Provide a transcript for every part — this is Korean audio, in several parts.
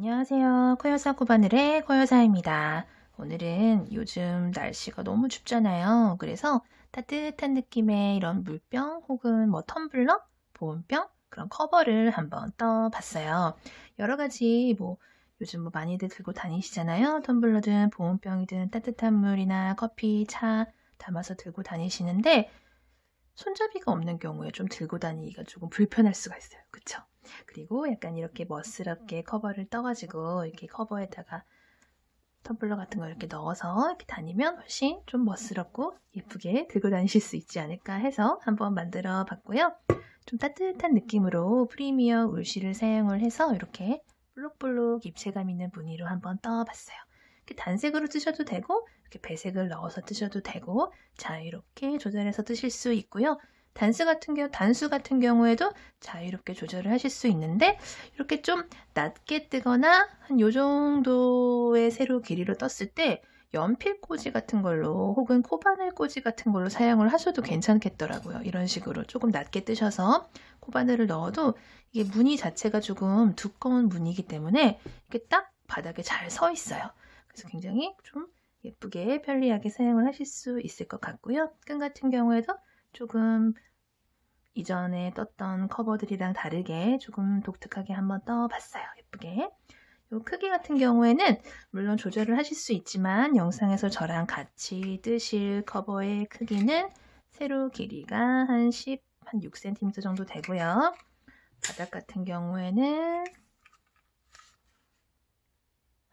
안녕하세요. 코여사 코바늘의 코여사입니다. 오늘은 요즘 날씨가 너무 춥잖아요. 그래서 따뜻한 느낌의 이런 물병 혹은 뭐 텀블러, 보온병 그런 커버를 한번 떠봤어요. 여러 가지 요즘 많이들 들고 다니시잖아요. 텀블러든 보온병이든 따뜻한 물이나 커피, 차 담아서 들고 다니시는데 손잡이가 없는 경우에 좀 들고 다니기가 조금 불편할 수가 있어요. 그쵸? 그리고 약간 이렇게 멋스럽게 커버를 떠가지고 이렇게 커버에다가 텀블러 같은 거 이렇게 넣어서 이렇게 다니면 훨씬 좀 멋스럽고 예쁘게 들고 다니실 수 있지 않을까 해서 한번 만들어 봤고요. 좀 따뜻한 느낌으로 프리미어 울실을 사용을 해서 이렇게 볼록볼록 입체감 있는 무늬로 한번 떠봤어요. 이렇게 단색으로 뜨셔도 되고 이렇게 배색을 넣어서 뜨셔도 되고 자유롭게 조절해서 뜨실 수 있고요. 단수 같은 경우에도 자유롭게 조절을 하실 수 있는데 이렇게 좀 낮게 뜨거나 한 요 정도의 세로 길이로 떴을 때 연필 꽂이 같은 걸로 혹은 코바늘 꽂이 같은 걸로 사용을 하셔도 괜찮겠더라고요. 이런 식으로 조금 낮게 뜨셔서 코바늘을 넣어도 이게 무늬 자체가 조금 두꺼운 무늬이기 때문에 이렇게 딱 바닥에 잘 서 있어요. 그래서 굉장히 좀 예쁘게 편리하게 사용을 하실 수 있을 것 같고요. 끈 같은 경우에도 조금 이전에 떴던 커버들이랑 다르게 조금 독특하게 한번 떠봤어요. 예쁘게. 요 크기 같은 경우에는 물론 조절을 하실 수 있지만 영상에서 저랑 같이 뜨실 커버의 크기는 세로 길이가 한 6cm 정도 되고요. 바닥 같은 경우에는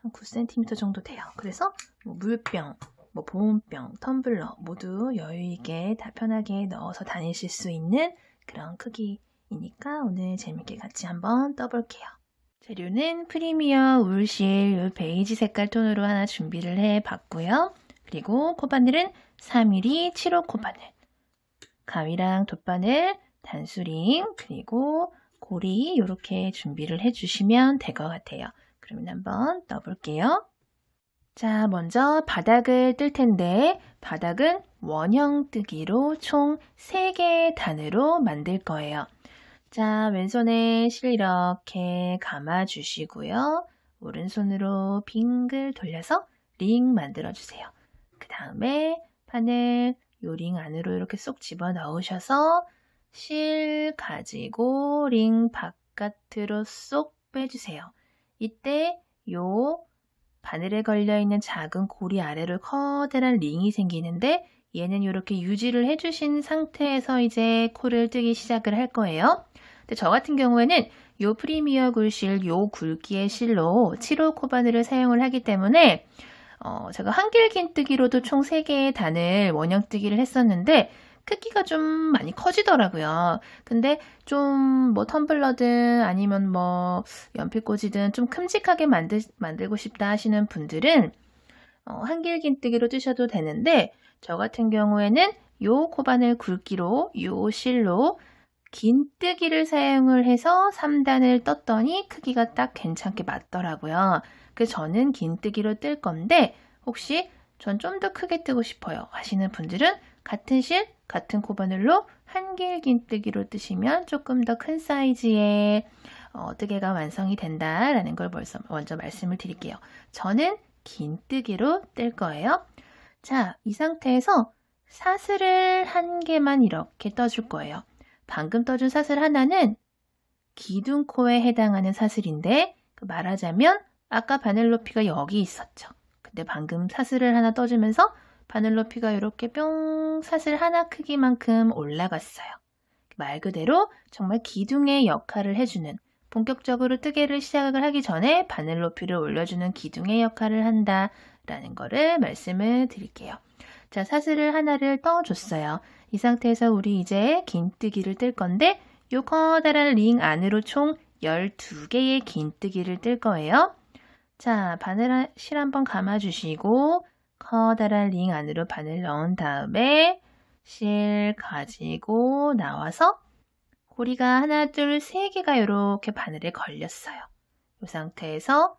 한 9cm 정도 돼요. 그래서 물병, 보온병, 텀블러 모두 여유있게 다 편하게 넣어서 다니실 수 있는 그런 크기이니까 오늘 재밌게 같이 한번 떠볼게요. 재료는 프리미어 울실 베이지 색깔 톤으로 하나 준비를 해봤고요. 그리고 코바늘은 3mm 7호 코바늘, 가위랑 돗바늘, 단수링, 그리고 고리 이렇게 준비를 해주시면 될 것 같아요. 그러면 한번 떠볼게요. 자, 먼저 바닥을 뜰 텐데 바닥은 원형 뜨기로 총 3개의 단으로 만들 거예요. 자, 왼손에 실 이렇게 감아 주시고요. 오른손으로 빙글 돌려서 링 만들어 주세요. 그 다음에 바늘 요 링 안으로 이렇게 쏙 집어 넣으셔서 실 가지고 링 바깥으로 쏙 빼주세요. 이때 요 바늘에 걸려있는 작은 고리 아래로 커다란 링이 생기는데 얘는 이렇게 유지를 해주신 상태에서 이제 코를 뜨기 시작을 할 거예요. 근데 저 같은 경우에는 요 프리미어 굴실 요 굵기의 실로 7호 코바늘을 사용을 하기 때문에 제가 한길긴 뜨기로도 총 3개의 단을 원형 뜨기를 했었는데 크기가 좀 많이 커지더라고요. 근데 좀 텀블러든 아니면 연필꽂이든 좀 큼직하게 만들고 싶다 하시는 분들은 한길긴 뜨기로 뜨셔도 되는데 저 같은 경우에는 요 코바늘 굵기로 요 실로 긴 뜨기를 사용을 해서 3단을 떴더니 크기가 딱 괜찮게 맞더라고요. 그래서 저는 긴 뜨기로 뜰 건데 혹시 전 좀 더 크게 뜨고 싶어요 하시는 분들은 같은 실, 같은 코바늘로 한길 긴 뜨기로 뜨시면 조금 더 큰 사이즈의 뜨개가 완성이 된다라는 걸 먼저 말씀을 드릴게요. 저는 긴 뜨기로 뜰 거예요. 자, 이 상태에서 사슬을 한 개만 이렇게 떠줄 거예요. 방금 떠준 사슬 하나는 기둥코에 해당하는 사슬인데 말하자면 아까 바늘 높이가 여기 있었죠. 근데 방금 사슬을 하나 떠주면서 바늘 높이가 이렇게 뿅 사슬 하나 크기만큼 올라갔어요. 말 그대로 정말 기둥의 역할을 해주는 본격적으로 뜨개를 시작을 하기 전에 바늘 높이를 올려주는 기둥의 역할을 한다라는 거를 말씀을 드릴게요. 자, 사슬을 하나를 떠줬어요. 이 상태에서 우리 이제 긴뜨기를 뜰 건데 요 커다란 링 안으로 총 12개의 긴뜨기를 뜰 거예요. 자, 실 한번 감아주시고 커다란 링 안으로 바늘 넣은 다음에 실 가지고 나와서 고리가 하나, 둘, 세 개가 이렇게 바늘에 걸렸어요. 이 상태에서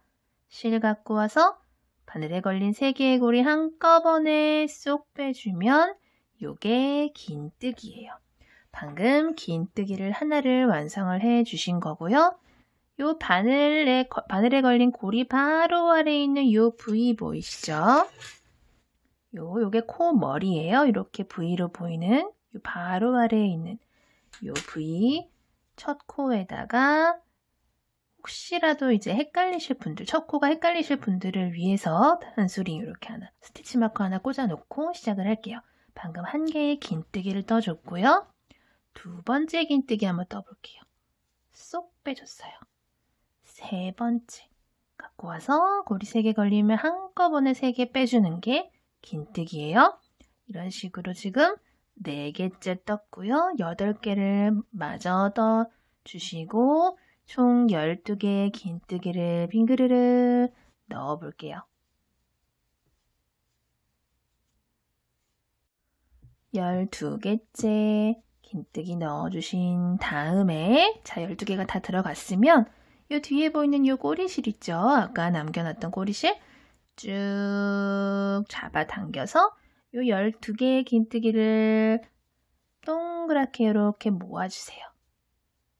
실 갖고 와서 바늘에 걸린 3개의 고리 한꺼번에 쏙 빼주면 요게 긴뜨기예요. 방금 긴뜨기를 하나를 완성을 해 주신 거고요. 요 바늘에 걸린 고리 바로 아래에 있는 요 부위 보이시죠? 요게 코 머리예요. 이렇게 V로 보이는 요 바로 아래에 있는 요 부위 첫 코에다가 혹시라도 이제 헷갈리실 분들, 첫 코가 헷갈리실 분들을 위해서 단수링 이렇게 하나, 스티치 마커 하나 꽂아놓고 시작을 할게요. 방금 한 개의 긴뜨기를 떠줬고요. 두 번째 긴뜨기 한번 떠볼게요. 쏙 빼줬어요. 세 번째 갖고 와서 고리 3개 걸리면 한꺼번에 3개 빼주는 게 긴뜨기예요. 이런 식으로 지금 4개째 떴고요. 8개를 마저 떠주시고 총 12개의 긴뜨기를 빙그르르 넣어 볼게요. 12개째 긴뜨기 넣어주신 다음에 자 12개가 다 들어갔으면 요 뒤에 보이는 요 꼬리실 있죠? 아까 남겨놨던 꼬리실 쭉 잡아당겨서 요 12개의 긴뜨기를 동그랗게 이렇게 모아주세요.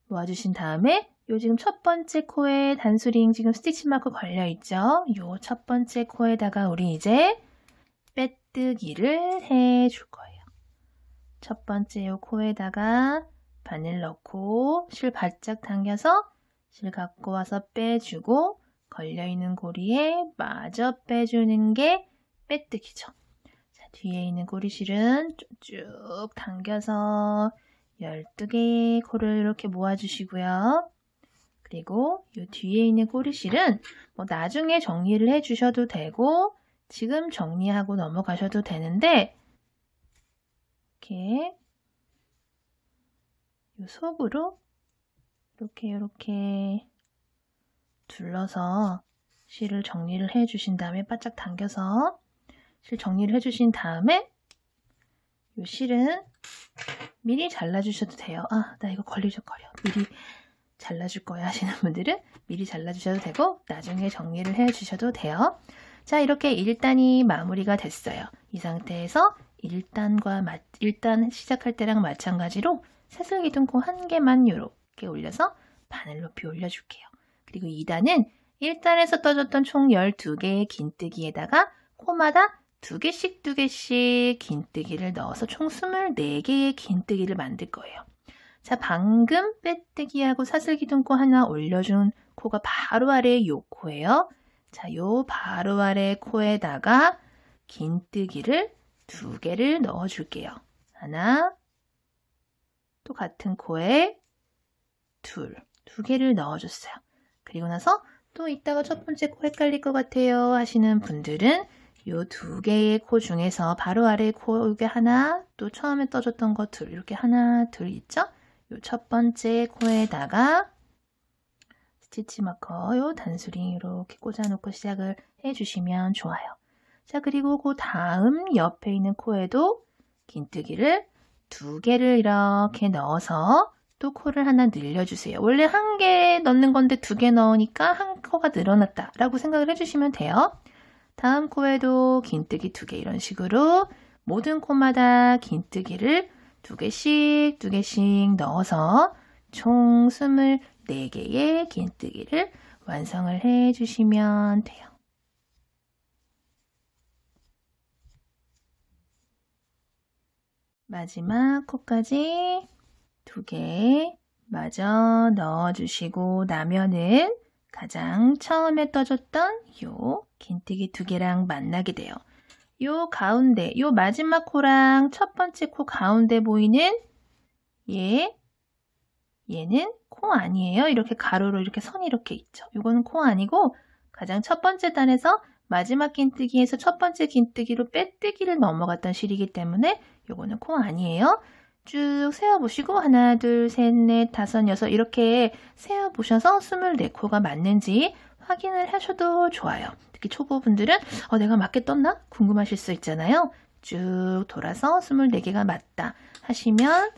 모아주신 다음에 요 지금 첫 번째 코에 단수링 지금 스티치 마크 걸려있죠? 요 첫 번째 코에다가 우리 이제 빼뜨기를 해줄 거예요. 첫 번째 요 코에다가 바늘 넣고 실 바짝 당겨서 실 갖고 와서 빼주고 걸려있는 고리에 마저 빼주는 게 빼뜨기죠. 자, 뒤에 있는 고리실은 쭉 당겨서 12개의 코를 이렇게 모아주시고요. 그리고 이 뒤에 있는 꼬리실은 뭐 나중에 정리를 해주셔도 되고 지금 정리하고 넘어가셔도 되는데 이렇게 이 속으로 이렇게 둘러서 실을 정리를 해주신 다음에 바짝 당겨서 실 정리를 해주신 다음에 이 실은 미리 잘라주셔도 돼요. 아, 나 이거 거려. 미리 잘라줄 거야 하시는 분들은 미리 잘라주셔도 되고 나중에 정리를 해주셔도 돼요. 자, 이렇게 1단이 마무리가 됐어요. 이 상태에서 1단 시작할 때랑 마찬가지로 새슬기둥코 한 개만 이렇게 올려서 바늘 높이 올려줄게요. 그리고 2단은 1단에서 떠줬던 총 12개의 긴뜨기에다가 코마다 2개씩 긴뜨기를 넣어서 총 24개의 긴뜨기를 만들 거예요. 자, 방금 빼뜨기하고 사슬기둥코 하나 올려준 코가 바로 아래에 요 코예요. 자, 요 바로 아래 코에다가 긴뜨기를 2개를 넣어줄게요. 하나, 또 같은 코에 2개를 넣어줬어요. 그리고 나서 또 이따가 첫 번째 코 헷갈릴 것 같아요 하시는 분들은 요 2개의 코 중에서 바로 아래 코 이게 하나, 또 처음에 떠줬던 거 2, 이렇게 하나, 2 있죠? 요 첫 번째 코에다가 스티치 마커 요 단수링 이렇게 꽂아놓고 시작을 해주시면 좋아요. 자, 그리고 그 다음 옆에 있는 코에도 긴뜨기를 2개를 이렇게 넣어서 또 코를 하나 늘려주세요. 원래 1개 넣는 건데 2개 넣으니까 한 코가 늘어났다 라고 생각을 해주시면 돼요. 다음 코에도 긴뜨기 2개 이런 식으로 모든 코마다 긴뜨기를 2개씩 넣어서 총 24개의 긴뜨기를 완성을 해주시면 돼요. 마지막 코까지 2개 마저 넣어주시고 나면은 가장 처음에 떠줬던 요 긴뜨기 2개랑 만나게 돼요. 요 가운데, 요 마지막 코랑 첫 번째 코 가운데 보이는 얘는 코 아니에요. 이렇게 가로로 이렇게 선이 이렇게 있죠. 요거는 코 아니고 가장 첫 번째 단에서 마지막 긴뜨기에서 첫 번째 긴뜨기로 빼뜨기를 넘어갔던 실이기 때문에 요거는 코 아니에요. 쭉 세어보시고 하나, 둘, 셋, 넷, 다섯, 여섯 이렇게 세어보셔서 24코가 맞는지 확인을 하셔도 좋아요. 특히 초보분들은 내가 맞게 떴나? 궁금하실 수 있잖아요. 쭉 돌아서 24개가 맞다 하시면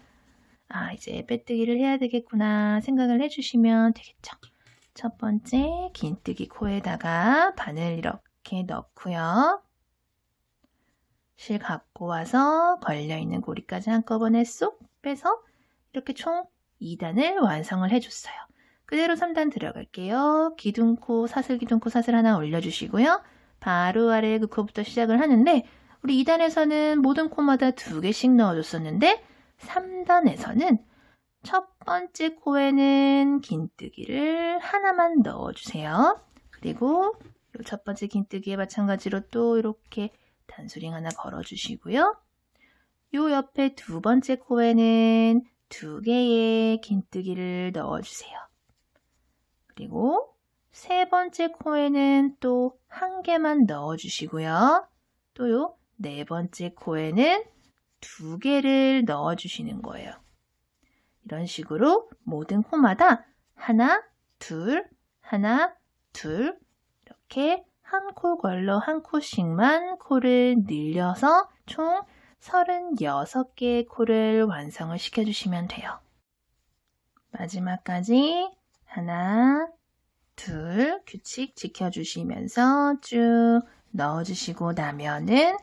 이제 빼뜨기를 해야 되겠구나 생각을 해주시면 되겠죠. 첫 번째 긴뜨기 코에다가 바늘 이렇게 넣고요. 실 갖고 와서 걸려있는 고리까지 한꺼번에 쏙 빼서 이렇게 총 2단을 완성을 해줬어요. 그대로 3단 들어갈게요. 기둥코, 사슬 기둥코 사슬 하나 올려주시고요. 바로 아래 그 코부터 시작을 하는데 우리 2단에서는 모든 코마다 2개씩 넣어줬었는데 3단에서는 첫 번째 코에는 긴뜨기를 하나만 넣어주세요. 그리고 첫 번째 긴뜨기에 마찬가지로 또 이렇게 단수링 하나 걸어주시고요. 요 옆에 두 번째 코에는 2개의 긴뜨기를 넣어주세요. 그리고 세 번째 코에는 또 1개만 넣어주시고요. 또 요 네 번째 코에는 2개를 넣어주시는 거예요. 이런 식으로 모든 코마다 하나, 둘, 하나, 둘 이렇게 한 코 걸러 한 코씩만 코를 늘려서 총 36개의 코를 완성을 시켜주시면 돼요. 마지막까지 하나, 둘 규칙 지켜주시면서 쭉 넣어주시고 나면은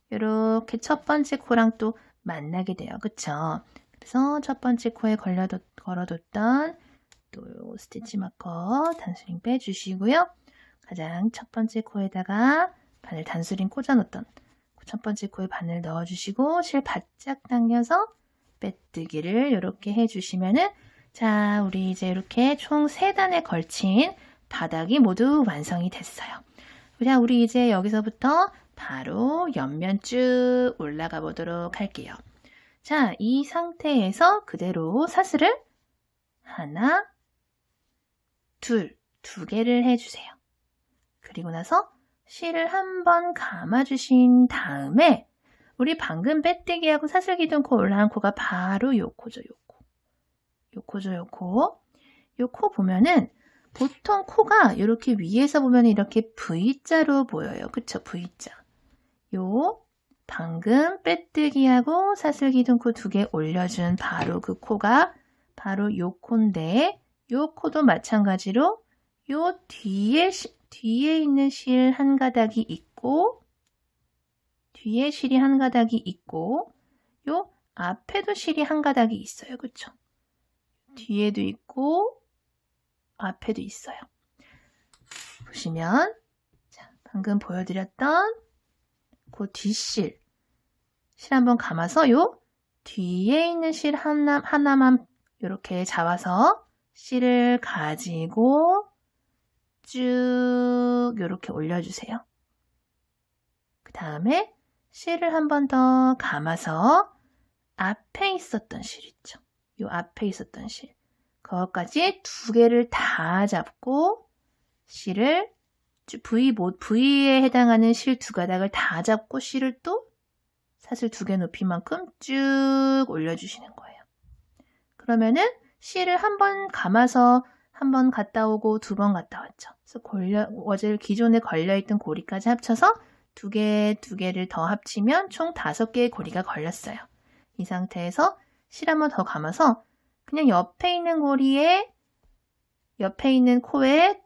이렇게 첫 번째 코랑 또 만나게 돼요. 그쵸? 그래서 첫 번째 코에 걸어뒀던 또 스티치 마커 단수링 빼주시고요. 가장 첫 번째 코에다가 바늘 단수링 꽂아놓던 첫 번째 코에 바늘 넣어주시고 실 바짝 당겨서 빼뜨기를 이렇게 해주시면은 자, 우리 이제 이렇게 총 3단에 걸친 바닥이 모두 완성이 됐어요. 자, 우리 이제 여기서부터 바로 옆면 쭉 올라가 보도록 할게요. 자, 이 상태에서 그대로 사슬을 하나, 둘, 2개를 해주세요. 그리고 나서 실을 한번 감아주신 다음에 우리 방금 빼뜨기하고 사슬 기둥코 올라간 코가 바로 요 코죠, 요 코. 요 코죠, 요 코. 요 코 보면은 보통 코가 이렇게 위에서 보면 이렇게 V자로 보여요. 그쵸? V자. 요 방금 빼뜨기하고 사슬 기둥코 2개 올려준 바로 그 코가 바로 요 코인데 요 코도 마찬가지로 요 뒤에 있는 실 한 가닥이 있고 뒤에 실이 한 가닥이 있고 요 앞에도 실이 한 가닥이 있어요. 그쵸? 뒤에도 있고 앞에도 있어요. 보시면 자, 방금 보여드렸던 그 뒷실 실 한번 감아서 요 뒤에 있는 실 하나만 이렇게 잡아서 실을 가지고 쭉 이렇게 올려주세요. 그 다음에 실을 한 번 더 감아서 앞에 있었던 실 있죠. 요 앞에 있었던 실 그것까지 2개를 다 잡고 실을 V에 해당하는 실 2가닥을 다 잡고 실을 또 사슬 2개 높이만큼 쭉 올려주시는 거예요. 그러면은 실을 한 번 감아서 한 번 갔다 오고 2번 갔다 왔죠. 그래서 어제 기존에 걸려있던 고리까지 합쳐서 2개를 더 합치면 총 5개의 고리가 걸렸어요. 이 상태에서 실 한 번 더 감아서 그냥 옆에 있는 고리에 옆에 있는 코에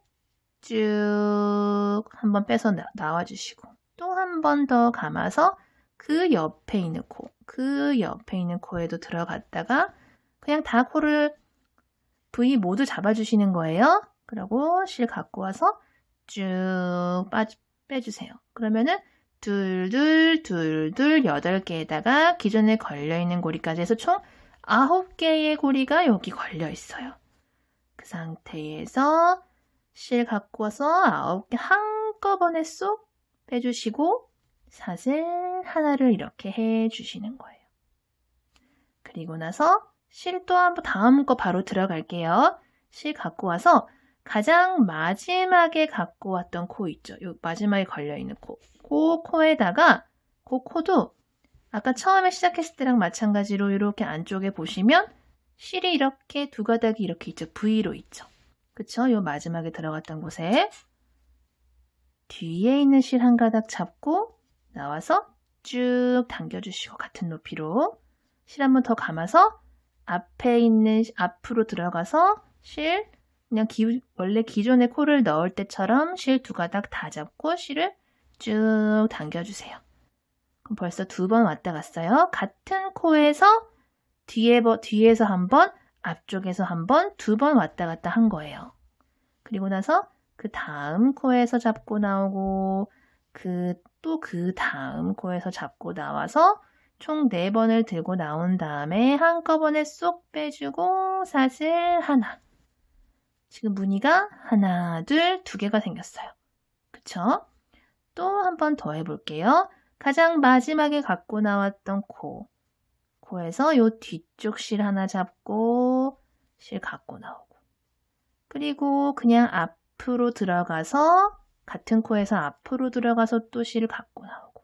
쭉 한번 빼서 나와주시고 또 한 번 더 감아서 그 옆에 있는 코에도 들어갔다가 그냥 다 코를 V 모두 잡아주시는 거예요. 그리고 실 갖고 와서 쭉 빼주세요. 그러면은 둘둘 8개에다가 기존에 걸려있는 고리까지 해서 총 9개의 고리가 여기 걸려 있어요. 그 상태에서 실 갖고 와서 9개 한꺼번에 쏙 빼주시고 사슬 하나를 이렇게 해주시는 거예요. 그리고 나서 실 또 한번 다음 거 바로 들어갈게요. 실 갖고 와서 가장 마지막에 갖고 왔던 코 있죠. 요 마지막에 걸려있는 코. 그 코에다가 그 코도 아까 처음에 시작했을 때랑 마찬가지로 이렇게 안쪽에 보시면 실이 이렇게 2가닥이 이렇게 있죠. V로 있죠. 그쵸? 요 마지막에 들어갔던 곳에 뒤에 있는 실 한 가닥 잡고 나와서 쭉 당겨주시고 같은 높이로 실 한 번 더 감아서 앞으로 들어가서 실 그냥 원래 기존의 코를 넣을 때처럼 실 2가닥 다 잡고 실을 쭉 당겨주세요. 그럼 벌써 2번 왔다 갔어요. 같은 코에서 뒤에서 한번 앞쪽에서 한 번, 두 번 왔다 갔다 한 거예요. 그리고 나서 그 다음 코에서 잡고 나오고 또 그 다음 코에서 잡고 나와서 총 4번을 들고 나온 다음에 한꺼번에 쏙 빼주고 사슬 하나. 지금 무늬가 하나, 둘, 2개가 생겼어요. 그쵸? 또 한 번 더 해볼게요. 가장 마지막에 갖고 나왔던 코에서 요 뒤쪽 실 하나 잡고 실 갖고 나오고 그리고 그냥 앞으로 들어가서 같은 코에서 앞으로 들어가서 또 실 갖고 나오고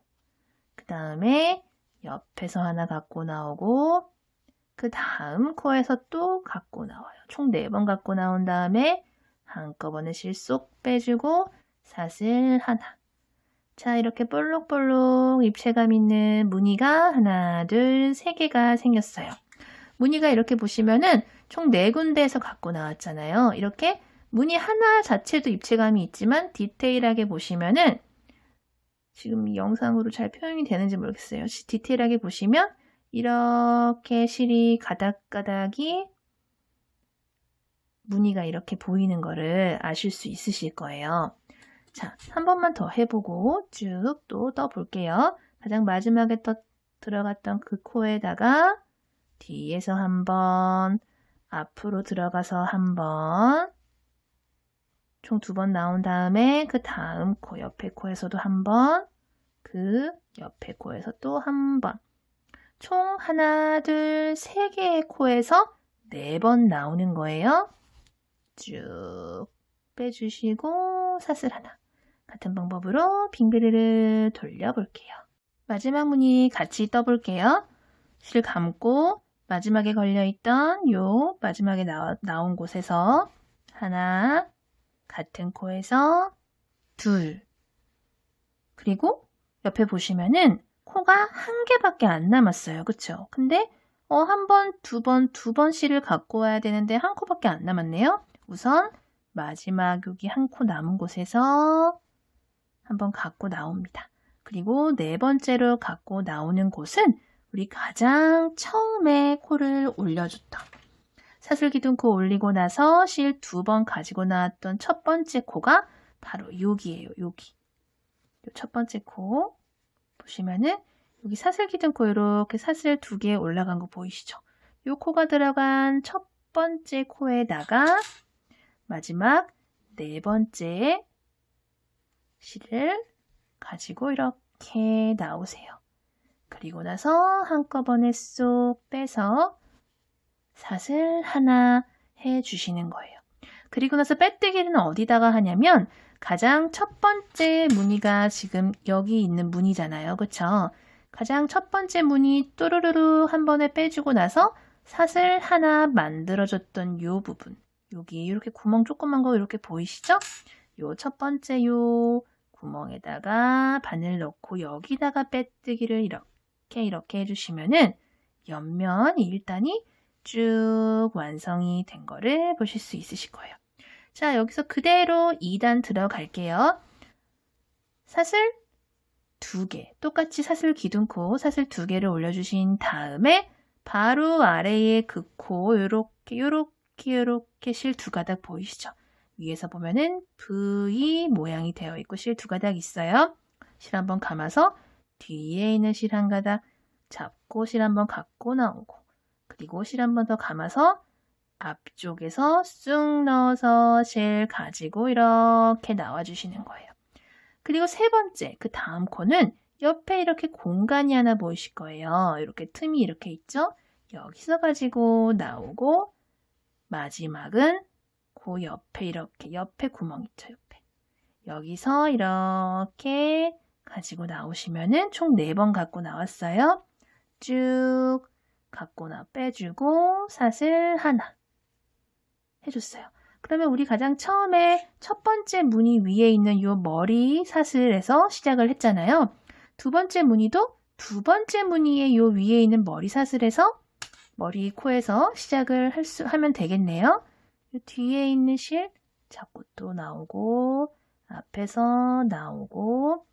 그 다음에 옆에서 하나 갖고 나오고 그 다음 코에서 또 갖고 나와요. 총 4번 갖고 나온 다음에 한꺼번에 실 쏙 빼주고 사슬 하나. 자, 이렇게 볼록볼록 입체감 있는 무늬가 하나, 둘, 3개가 생겼어요. 무늬가 이렇게 보시면은 총 4군데에서 갖고 나왔잖아요. 이렇게 무늬 하나 자체도 입체감이 있지만 디테일하게 보시면은 지금 영상으로 잘 표현이 되는지 모르겠어요. 디테일하게 보시면 이렇게 실이 가닥가닥이 무늬가 이렇게 보이는 거를 아실 수 있으실 거예요. 자, 한 번만 더 해보고 쭉 또 떠볼게요. 가장 마지막에 들어갔던 그 코에다가 뒤에서 한 번, 앞으로 들어가서 한 번, 총 2번 나온 다음에 그 다음 코, 옆에 코에서도 한 번, 그 옆에 코에서 또 한 번. 총 하나, 둘, 3개의 코에서 4번 나오는 거예요. 쭉 빼주시고 사슬 하나. 같은 방법으로 빙그르르 돌려볼게요. 마지막 무늬 같이 떠볼게요. 실 감고 마지막에 걸려있던 요 마지막에 나온 곳에서 하나, 같은 코에서 둘, 그리고 옆에 보시면은 코가 1개밖에 안 남았어요. 그쵸? 근데 한 번, 두 번 실을 갖고 와야 되는데 한 코밖에 안 남았네요. 우선 마지막 여기 한 코 남은 곳에서 한번 갖고 나옵니다. 그리고 4번째로 갖고 나오는 곳은 우리 가장 처음에 코를 올려줬던 사슬기둥코 올리고 나서 실 2번 가지고 나왔던 첫 번째 코가 바로 여기예요. 여기. 첫 번째 코 보시면은 여기 사슬기둥코 이렇게 사슬 2개 올라간 거 보이시죠? 요 코가 들어간 첫 번째 코에다가 마지막 4번째 실을 가지고 이렇게 나오세요. 그리고 나서 한꺼번에 쏙 빼서 사슬 하나 해주시는 거예요. 그리고 나서 빼뜨기는 어디다가 하냐면 가장 첫 번째 무늬가 지금 여기 있는 무늬잖아요. 그쵸? 가장 첫 번째 무늬 또르르르 한 번에 빼주고 나서 사슬 하나 만들어줬던 요 부분 여기 이렇게 구멍 조그만 거 이렇게 보이시죠? 요 첫 번째 요 구멍에다가 바늘 넣고 여기다가 빼뜨기를 이렇게 해주시면은 옆면이 일단이 쭉 완성이 된 거를 보실 수 있으실 거예요. 자, 여기서 그대로 2단 들어갈게요. 사슬 2개, 똑같이 사슬 기둥코 사슬 2개를 올려주신 다음에 바로 아래에 그 코 요렇게 실 2가닥 보이시죠? 위에서 보면은 V 모양이 되어 있고 실 2가닥 있어요. 실 한번 감아서 뒤에 있는 실 1가닥 잡고 실 한번 갖고 나오고 그리고 실 한번 더 감아서 앞쪽에서 쑥 넣어서 실 가지고 이렇게 나와주시는 거예요. 그리고 3번째, 그 다음 코는 옆에 이렇게 공간이 하나 보이실 거예요. 이렇게 틈이 이렇게 있죠? 여기서 가지고 나오고 마지막은 그 옆에 이렇게 옆에 구멍 있죠? 옆에. 여기서 이렇게 가지고 나오시면은 총 4번 갖고 나왔어요. 쭉 갖고 빼주고 사슬 하나 해줬어요. 그러면 우리 가장 처음에 첫 번째 무늬 위에 있는 이 머리 사슬에서 시작을 했잖아요. 2번째 무늬도 2번째 무늬의 이 위에 있는 머리 사슬에서 머리 코에서 시작을 하면 되겠네요. 이 뒤에 있는 실 잡고 또 나오고 앞에서 나오고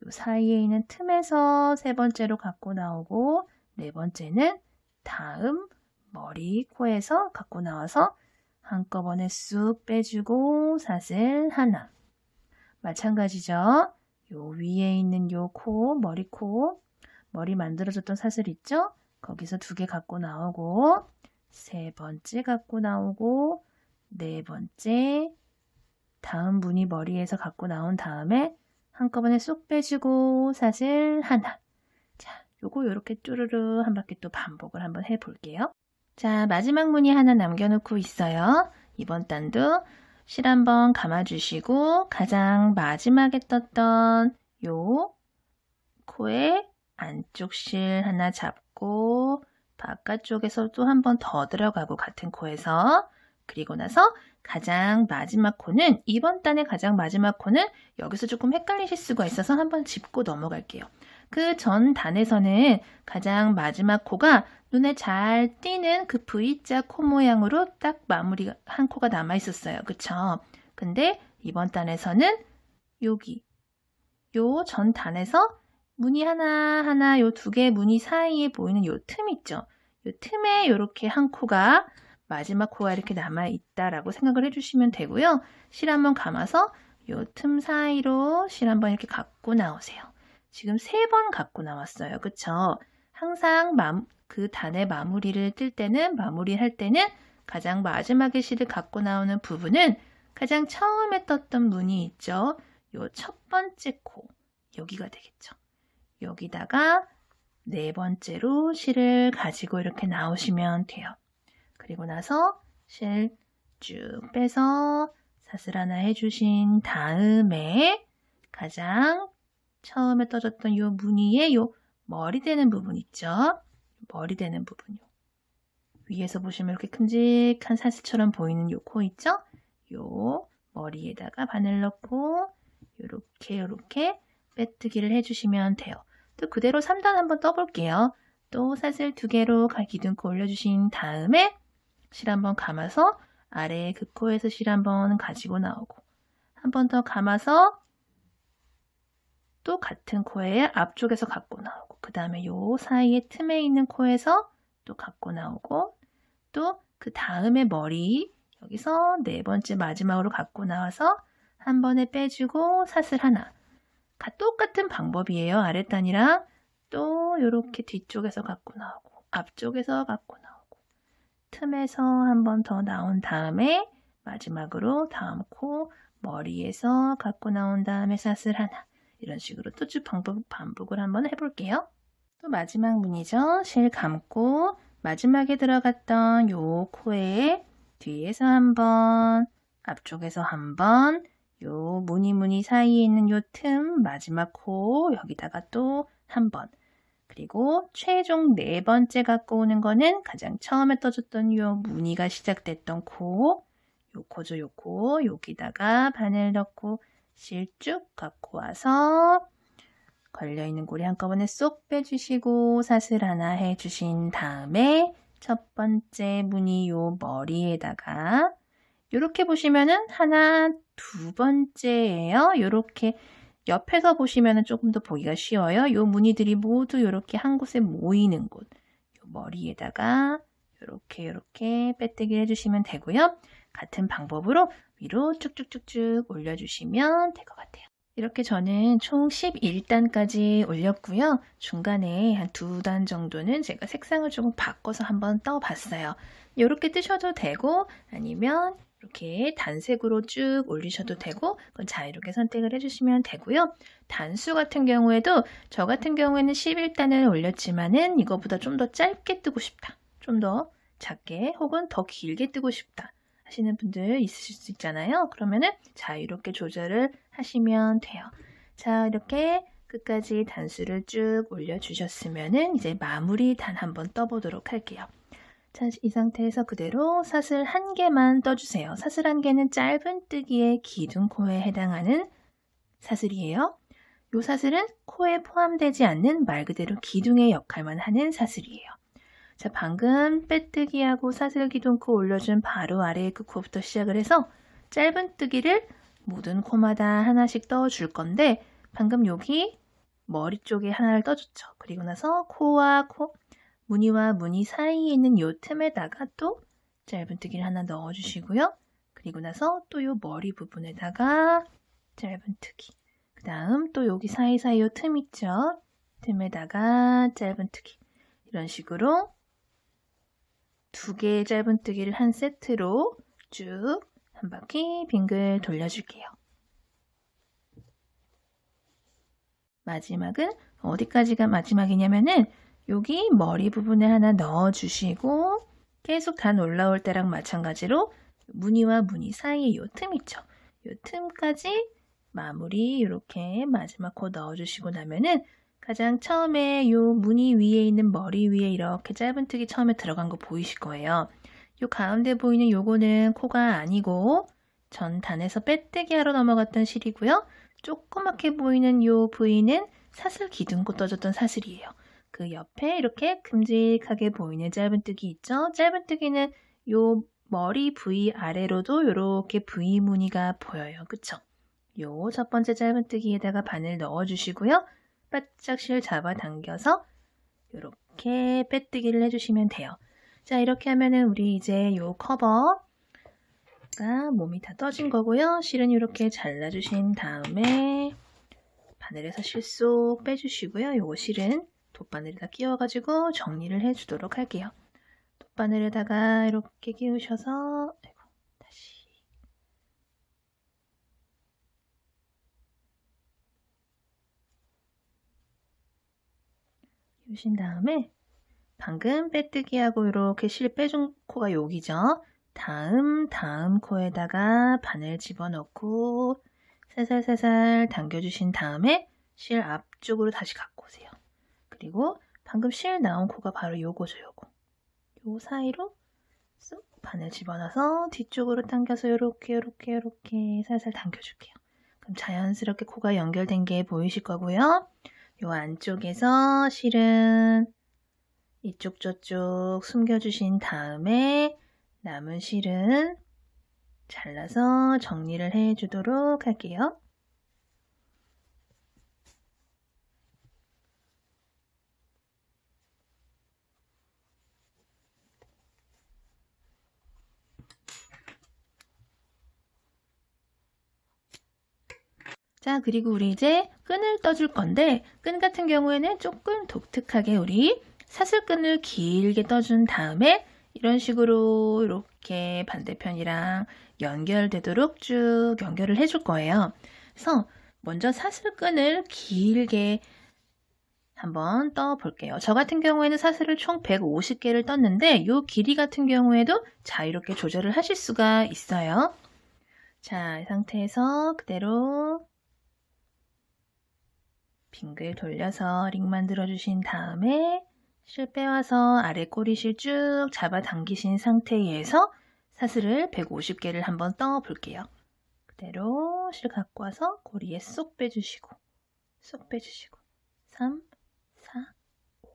이 사이에 있는 틈에서 3번째로 갖고 나오고 4번째는 다음 머리, 코에서 갖고 나와서 한꺼번에 쑥 빼주고 사슬 하나. 마찬가지죠. 요 위에 있는 요 코, 머리 만들어줬던 사슬 있죠? 거기서 2개 갖고 나오고 3번째 갖고 나오고 4번째 다음 무늬 머리에서 갖고 나온 다음에 한꺼번에 쏙 빼주고 사슬 하나. 자, 요거 요렇게 쭈르르 한 바퀴 또 반복을 한번 해볼게요. 자, 마지막 무늬 하나 남겨놓고 있어요. 이번 단도 실 한번 감아주시고 가장 마지막에 떴던 요 코에 안쪽 실 하나 잡고 바깥쪽에서 또 한 번 더 들어가고 같은 코에서 그리고 나서 가장 마지막 코는 이번 단의 가장 마지막 코는 여기서 조금 헷갈리실 수가 있어서 한번 짚고 넘어갈게요. 그 전 단에서는 가장 마지막 코가 눈에 잘 띄는 그 V자 코 모양으로 딱 마무리 한 코가 남아 있었어요. 그쵸? 근데 이번 단에서는 여기 요 전 단에서 무늬 하나하나 요 2개 무늬 사이에 보이는 요 틈 있죠? 요 틈에 요렇게 한 코가 마지막 코가 이렇게 남아 있다라고 생각을 해주시면 되고요. 실 한번 감아서 요 틈 사이로 실 한번 이렇게 갖고 나오세요. 지금 3번 갖고 나왔어요. 그쵸? 항상 그 단의 마무리할 때는 가장 마지막에 실을 갖고 나오는 부분은 가장 처음에 떴던 무늬 있죠? 요 첫 번째 코, 여기가 되겠죠. 여기다가 4번째로 실을 가지고 이렇게 나오시면 돼요. 그리고 나서 실 쭉 빼서 사슬 하나 해주신 다음에 가장 처음에 떠졌던 요 무늬에 요 머리 되는 부분 있죠? 머리 되는 부분요. 위에서 보시면 이렇게 큼직한 사슬처럼 보이는 요 코 있죠? 요 머리에다가 바늘 넣고 요렇게 빼뜨기를 해주시면 돼요. 또 그대로 3단 한번 떠볼게요. 또 사슬 2개로 기둥코 올려주신 다음에 실 한번 감아서 아래 그 코에서 실 한번 가지고 나오고 한 번 더 감아서 또 같은 코에 앞쪽에서 갖고 나오고 그 다음에 요 사이에 틈에 있는 코에서 또 갖고 나오고 또 그 다음에 머리 여기서 4번째 마지막으로 갖고 나와서 한 번에 빼주고 사슬 하나. 똑같은 방법이에요. 아랫단이랑 또 이렇게 뒤쪽에서 갖고 나오고 앞쪽에서 갖고 나오고 틈에서 한 번 더 나온 다음에 마지막으로 다음 코 머리에서 갖고 나온 다음에 사슬 하나. 이런 식으로 또 쭉 반복을 한번 해볼게요. 또 마지막 무늬죠. 실 감고 마지막에 들어갔던 요 코에 뒤에서 한 번, 앞쪽에서 한 번, 요 무늬 사이에 있는 요 틈 마지막 코 여기다가 또 한 번. 그리고 최종 4번째 갖고 오는 거는 가장 처음에 떠줬던 요 무늬가 시작됐던 코, 요 코죠, 요 코. 여기다가 바늘 넣고 실 쭉 갖고 와서 걸려있는 고리 한꺼번에 쏙 빼주시고 사슬 하나 해주신 다음에 첫 번째 무늬 요 머리에다가 이렇게 보시면은 하나, 2번째예요. 이렇게 옆에서 보시면은 조금 더 보기가 쉬워요. 요 무늬들이 모두 이렇게 한 곳에 모이는 곳. 요 머리에다가 이렇게 빼뜨기를 해주시면 되고요. 같은 방법으로 위로 쭉쭉쭉쭉 올려주시면 될 것 같아요. 이렇게 저는 총 11단까지 올렸고요. 중간에 한 2단 정도는 제가 색상을 조금 바꿔서 한번 떠봤어요. 이렇게 뜨셔도 되고 아니면 이렇게 단색으로 쭉 올리셔도 되고 그건 자유롭게 선택을 해주시면 되고요. 단수 같은 경우에도 저 같은 경우에는 11단을 올렸지만은 이거보다 좀 더 짧게 뜨고 싶다. 좀 더 작게 혹은 더 길게 뜨고 싶다. 하시는 분들 있으실 수 있잖아요. 그러면은 자유롭게 조절을 하시면 돼요. 자, 이렇게 끝까지 단수를 쭉 올려주셨으면은 이제 마무리 단 한번 떠보도록 할게요. 자, 이 상태에서 그대로 사슬 1개만 떠주세요. 사슬 1개는 짧은 뜨기의 기둥코에 해당하는 사슬이에요. 이 사슬은 코에 포함되지 않는 말 그대로 기둥의 역할만 하는 사슬이에요. 자, 방금 빼뜨기하고 사슬 기둥코 올려준 바로 아래의 그 코부터 시작을 해서 짧은 뜨기를 모든 코마다 하나씩 떠줄 건데 방금 여기 머리 쪽에 하나를 떠줬죠. 그리고 나서 코와 코 무늬와 무늬 사이에 있는 요 틈에다가 또 짧은뜨기를 하나 넣어주시고요. 그리고 나서 또 요 머리 부분에다가 짧은뜨기. 그 다음 또 여기 사이사이 요 틈 있죠? 틈에다가 짧은뜨기. 이런 식으로 2개의 짧은뜨기를 한 세트로 쭉 한 바퀴 빙글 돌려줄게요. 마지막은 어디까지가 마지막이냐면은 여기 머리 부분에 하나 넣어주시고 계속 단 올라올 때랑 마찬가지로 무늬와 무늬 사이에 요 틈 있죠? 요 틈까지 마무리 이렇게 마지막 코 넣어주시고 나면은 가장 처음에 요 무늬 위에 있는 머리 위에 이렇게 짧은뜨기 처음에 들어간 거 보이실 거예요. 요 가운데 보이는 요거는 코가 아니고 전 단에서 빼뜨기 하러 넘어갔던 실이고요. 조그맣게 보이는 요 부위는 사슬 기둥고 떠줬던 사슬이에요. 그 옆에 이렇게 큼직하게 보이는 짧은뜨기 있죠? 짧은뜨기는 요 머리 부위 아래로도 이렇게 V 무늬가 보여요. 그쵸? 요 첫 번째 짧은뜨기에다가 바늘 넣어주시고요. 바짝 실 잡아당겨서 이렇게 빼뜨기를 해주시면 돼요. 자, 이렇게 하면은 우리 이제 요 커버가 몸이 다 떠진 거고요. 실은 이렇게 잘라주신 다음에 바늘에서 실 쏙 빼주시고요. 요거 실은 돗바늘에다 끼워가지고 정리를 해주도록 할게요. 돗바늘에다가 이렇게 끼우셔서 다시 끼우신 다음에 방금 빼뜨기하고 이렇게 실 빼준 코가 여기죠. 다음 코에다가 바늘 집어넣고 살살살살 당겨주신 다음에 실 앞쪽으로 다시 갖고 오세요. 그리고 방금 실 나온 코가 바로 요거죠, 요거. 요 사이로 쏙 바늘 집어넣어서 뒤쪽으로 당겨서 요렇게 살살 당겨줄게요. 그럼 자연스럽게 코가 연결된 게 보이실 거고요. 요 안쪽에서 실은 이쪽 저쪽 숨겨주신 다음에 남은 실은 잘라서 정리를 해주도록 할게요. 자, 그리고 우리 이제 끈을 떠줄 건데 끈 같은 경우에는 조금 독특하게 우리 사슬끈을 길게 떠준 다음에 이런 식으로 이렇게 반대편이랑 연결되도록 쭉 연결을 해줄 거예요. 그래서 먼저 사슬끈을 길게 한번 떠 볼게요. 저 같은 경우에는 사슬을 총 150개를 떴는데 이 길이 같은 경우에도 자유롭게 조절을 하실 수가 있어요. 자, 이 상태에서 그대로 빙글 돌려서 링 만들어 주신 다음에 실 빼와서 아래 꼬리실 쭉 잡아 당기신 상태에서 사슬을 150개를 한번 떠 볼게요. 그대로 실 갖고 와서 고리에 쏙 빼주시고 3, 4, 5.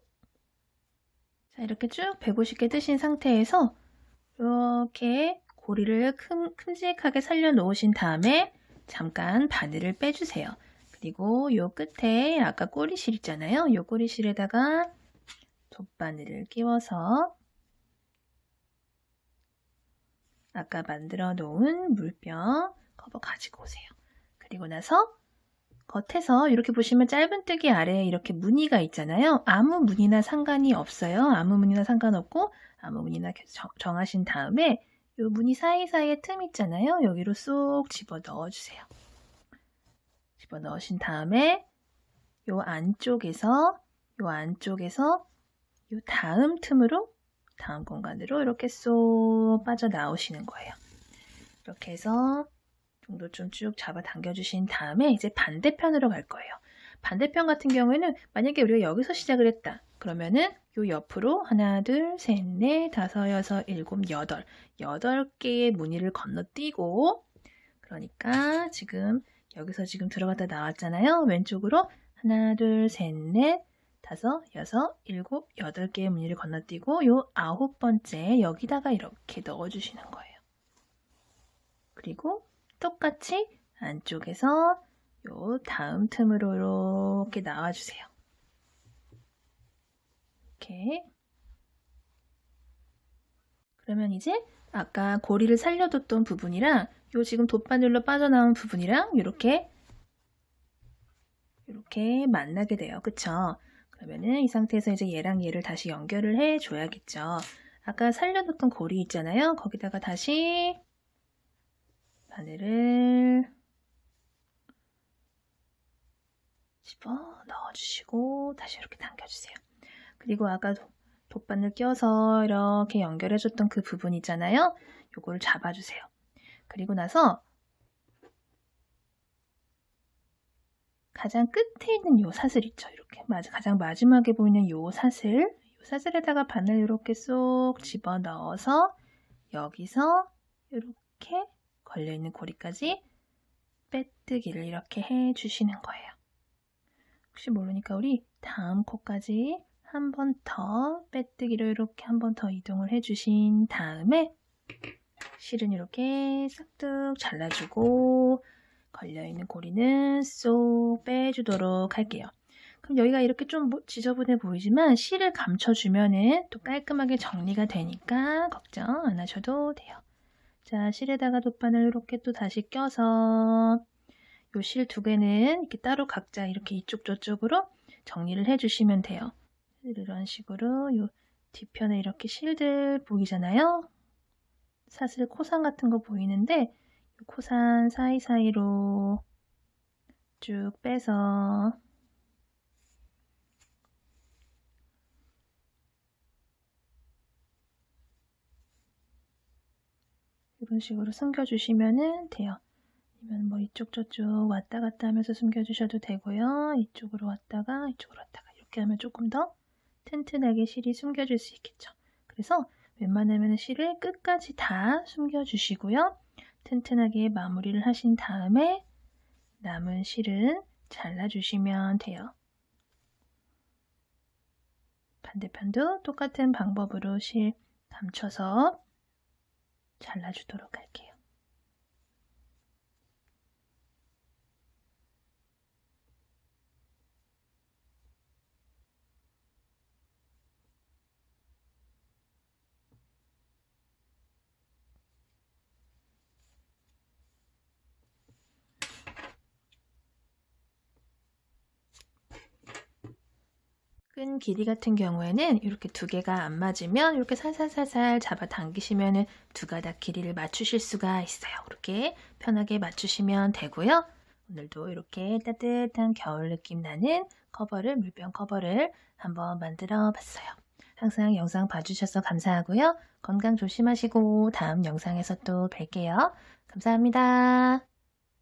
자, 이렇게 쭉 150개 뜨신 상태에서 이렇게 고리를 큼직하게 살려 놓으신 다음에 잠깐 바늘을 빼주세요. 그리고 요 끝에 아까 꼬리실 있잖아요. 요 꼬리실에다가 돗바늘을 끼워서 아까 만들어 놓은 물병 커버 가지고 오세요. 그리고 나서 겉에서 이렇게 보시면 짧은뜨기 아래에 이렇게 무늬가 있잖아요. 아무 무늬나 상관이 없어요. 아무 무늬나 상관없고 아무 무늬나 정하신 다음에 이 무늬 사이사이에 틈 있잖아요. 여기로 쏙 집어 넣어주세요. 집어 넣으신 다음에 이 안쪽에서 이 다음 틈으로 다음 공간으로 이렇게 쏙 빠져나오시는 거예요. 이렇게 해서 정도 좀 쭉 잡아 당겨주신 다음에 이제 반대편으로 갈 거예요. 반대편 같은 경우에는 만약에 우리가 여기서 시작을 했다. 그러면은 요 옆으로 하나, 둘, 셋, 넷, 다섯, 여섯, 일곱, 여덟 8개의 무늬를 건너뛰고 그러니까 지금 여기서 지금 들어갔다 나왔잖아요. 왼쪽으로 하나, 둘, 셋, 넷, 다섯, 여섯, 일곱, 8개의 무늬를 건너뛰고 요 9번째 여기다가 이렇게 넣어주시는 거예요. 그리고 똑같이 안쪽에서 요 다음 틈으로 이렇게 나와주세요. 이렇게 그러면 이제 아까 고리를 살려뒀던 부분이랑 요 지금 돗바늘로 빠져나온 부분이랑 이렇게 만나게 돼요. 그쵸? 그러면은 이 상태에서 이제 얘랑 얘를 다시 연결을 해 줘야겠죠. 아까 살려뒀던 고리 있잖아요. 거기다가 다시 바늘을 집어 넣어주시고 다시 이렇게 당겨주세요. 그리고 아까 돗바늘 껴서 이렇게 연결해줬던 그 부분 있잖아요. 요거를 잡아주세요. 그리고 나서 가장 끝에 있는 요 사슬 있죠. 이렇게 가장 마지막에 보이는 요 사슬에다가 바늘 이렇게 쏙 집어 넣어서 여기서 이렇게 걸려있는 고리까지 빼뜨기를 이렇게 해주시는 거예요. 혹시 모르니까 우리 다음 코까지 한 번 더 빼뜨기로 이렇게 한 번 더 이동을 해주신 다음에 실은 이렇게 싹둑 잘라주고 걸려있는 고리는 쏙 빼주도록 할게요. 그럼 여기가 이렇게 좀 지저분해 보이지만 실을 감춰주면은 또 깔끔하게 정리가 되니까 걱정 안 하셔도 돼요. 자, 실에다가 돗바늘 이렇게 또 다시 껴서 요 실 두 개는 이렇게 따로 각자 이렇게 이쪽 저쪽으로 정리를 해주시면 돼요. 이런 식으로 요 뒤편에 이렇게 실들 보이잖아요. 사슬 코산 같은 거 보이는데 코산 사이사이로 쭉 빼서 이런 식으로 숨겨주시면 돼요. 아니면 뭐 이쪽 저쪽 왔다 갔다 하면서 숨겨주셔도 되고요. 이쪽으로 왔다가 이쪽으로 왔다가 이렇게 하면 조금 더 튼튼하게 실이 숨겨질 수 있겠죠. 그래서 웬만하면 실을 끝까지 다 숨겨주시고요. 튼튼하게 마무리를 하신 다음에 남은 실은 잘라주시면 돼요. 반대편도 똑같은 방법으로 실 감춰서 잘라주도록 할게요. 끈 길이 같은 경우에는 이렇게 두 개가 안 맞으면 이렇게 살살살살 잡아 당기시면 두 가닥 길이를 맞추실 수가 있어요. 이렇게 편하게 맞추시면 되고요. 오늘도 이렇게 따뜻한 겨울 느낌 나는 물병 커버를 한번 만들어 봤어요. 항상 영상 봐주셔서 감사하고요. 건강 조심하시고 다음 영상에서 또 뵐게요. 감사합니다.